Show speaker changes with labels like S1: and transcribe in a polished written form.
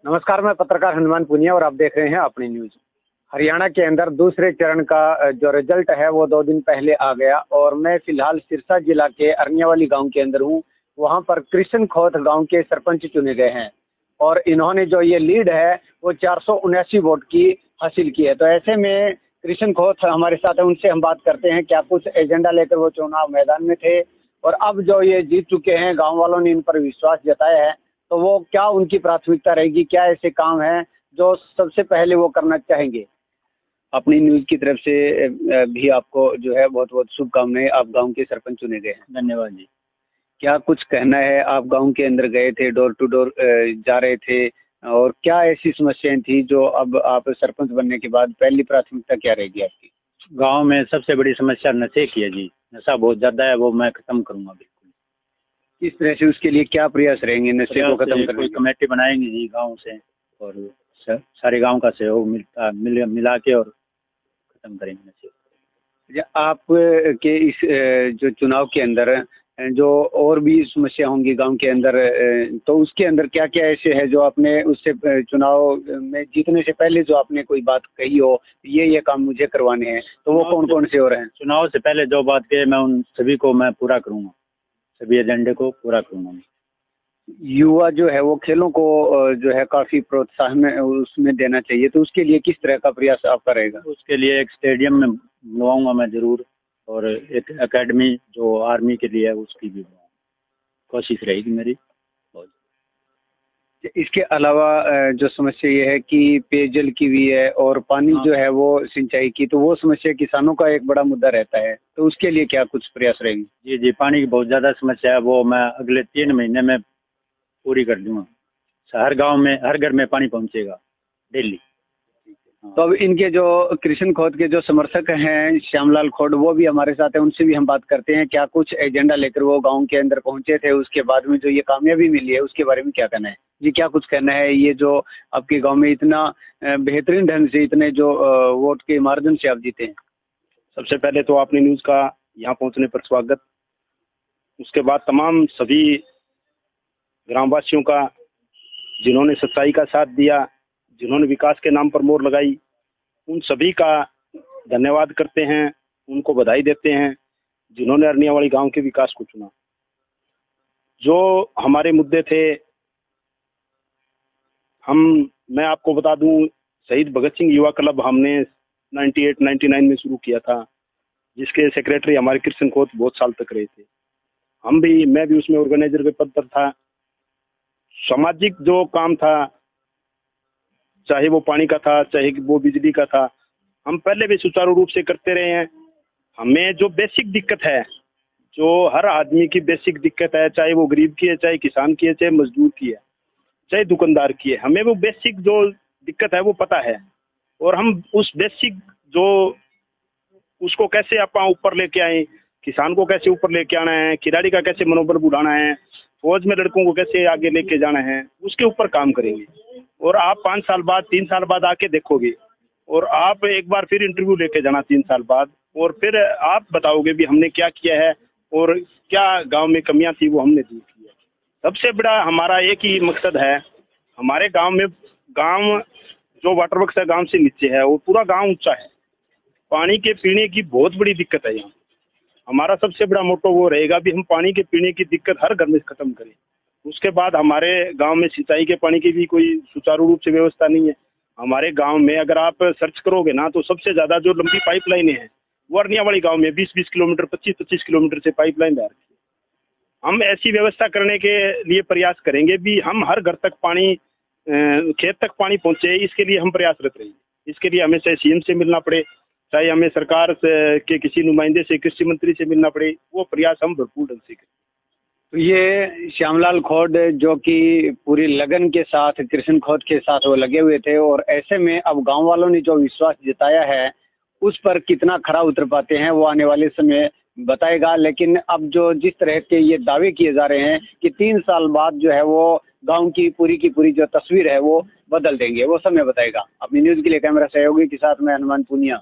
S1: नमस्कार, मैं पत्रकार हनुमान पुनिया और आप देख रहे हैं अपनी न्यूज। हरियाणा के अंदर दूसरे चरण का जो रिजल्ट है वो 2 दिन पहले आ गया और मैं फिलहाल सिरसा जिला के अरनियावाली गांव के अंदर हूं। वहां पर कृष्ण खोत गांव के सरपंच चुने गए हैं और इन्होंने जो ये लीड है वो 479 वोट की हासिल की है। तो ऐसे में कृष्ण खोत हमारे साथ है, उनसे हम बात करते हैं क्या कुछ एजेंडा लेकर वो चुनाव मैदान में थे और अब जो ये जीत चुके हैं, गाँव वालों ने इन पर विश्वास जताया है, तो वो क्या उनकी प्राथमिकता रहेगी, क्या ऐसे काम हैं जो सबसे पहले वो करना चाहेंगे। अपनी न्यूज की तरफ से भी आपको जो है बहुत बहुत शुभकामनाएं। आप गांव के सरपंच चुने गए हैं।
S2: धन्यवाद जी।
S1: क्या कुछ कहना है, आप गांव के अंदर गए थे, डोर टू डोर जा रहे थे और क्या ऐसी समस्याएं थी जो अब आप सरपंच बनने के बाद पहली प्राथमिकता क्या रहेगी आपकी।
S2: गांव में सबसे बड़ी समस्या नशे की है जी। नशा बहुत ज्यादा है, वो मैं खत्म करूंगा बिल्कुल।
S1: किस तरह से, उसके लिए क्या प्रयास रहेंगे नशे को खत्म करने
S2: कोई
S1: के।
S2: कमेटी बनाएंगे जी गांव से और सारे गांव का सहयोग मिला के और खत्म करेंगे नशे।
S1: आप के इस जो चुनाव के अंदर जो और भी समस्या होंगी गांव के अंदर, तो उसके अंदर क्या क्या ऐसे है जो आपने उससे चुनाव में जीतने से पहले जो आपने कोई बात कही हो, ये काम मुझे करवाने हैं, तो वो कौन कौन से हो रहे हैं।
S2: चुनाव से पहले जो बात कही मैं उन सभी को मैं पूरा करूंगा, सभी एजेंडे को पूरा करूंगा।
S1: युवा जो है वो खेलों को जो है काफी प्रोत्साहन उसमें देना चाहिए, तो उसके लिए किस तरह का प्रयास आपका रहेगा।
S2: उसके लिए एक स्टेडियम में बनवाऊंगा मैं जरूर, और एक एकेडमी जो आर्मी के लिए है उसकी भी कोशिश रहेगी मेरी।
S1: इसके अलावा जो समस्या ये है कि पेयजल की भी है और पानी जो है वो सिंचाई की, तो वो समस्या किसानों का एक बड़ा मुद्दा रहता है, तो उसके लिए क्या कुछ प्रयास रहेंगे।
S2: जी जी, पानी की बहुत ज़्यादा समस्या है, वो मैं अगले 3 महीने में पूरी कर दूंगा। हर गांव में हर घर में पानी पहुंचेगा डेली।
S1: तो अब इनके जो कृष्ण खोत के जो समर्थक हैं श्यामलाल खोड़, वो भी हमारे साथ हैं, उनसे भी हम बात करते हैं क्या कुछ एजेंडा लेकर वो गांव के अंदर पहुंचे थे, उसके बाद में जो ये कामयाबी मिली है उसके बारे में क्या कहना है। जी, क्या कुछ कहना है, ये जो आपके गांव में इतना बेहतरीन ढंग से इतने जो वोट के मार्जिन से आप जीते हैं।
S3: सबसे पहले तो आपने न्यूज़ का यहाँ पहुँचने पर स्वागत। उसके बाद तमाम सभी ग्रामवासियों का जिन्होंने सच्चाई का साथ दिया, जिन्होंने विकास के नाम पर मोहर लगाई, उन सभी का धन्यवाद करते हैं, उनको बधाई देते हैं जिन्होंने अरनियावाली गांव के विकास को चुना। जो हमारे मुद्दे थे, मैं आपको बता दूं, शहीद भगत सिंह युवा क्लब हमने 98-99 में शुरू किया था, जिसके सेक्रेटरी हमारे कृष्ण खोत बहुत साल तक रहे थे। मैं भी उसमें ऑर्गेनाइजर के पद पर था। सामाजिक जो काम था, चाहे वो पानी का था, चाहे वो बिजली का था, हम पहले भी सुचारू रूप से करते रहे हैं। हमें जो बेसिक दिक्कत है, जो हर आदमी की बेसिक दिक्कत है, चाहे वो गरीब की है, चाहे किसान की है, चाहे मजदूर की है, चाहे दुकानदार की है, हमें वो बेसिक जो दिक्कत है वो पता है। और हम उस बेसिक जो उसको कैसे आप ऊपर लेके आए, किसान को कैसे ऊपर लेके आना है, खिलाड़ी का कैसे मनोबल बढ़ाना है, फौज में लड़कों को कैसे आगे लेके जाना है, उसके ऊपर काम करेंगे। और आप 5 साल बाद 3 साल बाद आके देखोगे और आप एक बार फिर इंटरव्यू लेके जाना 3 साल बाद, और फिर आप बताओगे भी हमने क्या किया है और क्या गांव में कमियां थी वो हमने दूर की है। सबसे बड़ा हमारा एक ही मकसद है, हमारे गांव जो वाटर वर्क्स है गांव से नीचे है और पूरा गांव ऊंचा है, पानी के पीने की बहुत बड़ी दिक्कत है यहाँ। हमारा सबसे बड़ा मोटो वो रहेगा भी हम पानी के पीने की दिक्कत हर घर में खत्म करें। उसके बाद हमारे गांव में सिंचाई के पानी की भी कोई सुचारू रूप से व्यवस्था नहीं है। हमारे गांव में अगर आप सर्च करोगे ना, तो सबसे ज़्यादा जो लंबी पाइपलाइनें हैं वो अरनियावाली गांव में 20-20 किलोमीटर, 25-25 किलोमीटर से पाइपलाइन जा रही है। हम ऐसी व्यवस्था करने के लिए प्रयास करेंगे भी हम हर घर तक पानी, खेत तक पानी पहुँचे, इसके लिए हम प्रयासरत रहेंगे। इसके लिए हमें चाहे CM से मिलना पड़े, चाहे हमें सरकार के किसी नुमाइंदे से, कृषि मंत्री से मिलना पड़े, वो प्रयास हम भरपूर ढंग से करें।
S1: तो ये श्यामलाल खोड़ जो कि पूरी लगन के साथ कृष्ण खोत के साथ वो लगे हुए थे, और ऐसे में अब गांव वालों ने जो विश्वास जताया है उस पर कितना खरा उतर पाते हैं वो आने वाले समय बताएगा। लेकिन अब जो जिस तरह के ये दावे किए जा रहे हैं कि 3 साल बाद जो है वो गांव की पूरी जो तस्वीर है वो बदल देंगे, वो समय बताएगा। अपनी न्यूज़ के लिए कैमरा सहयोगी के साथ मैं हनुमान पुनिया।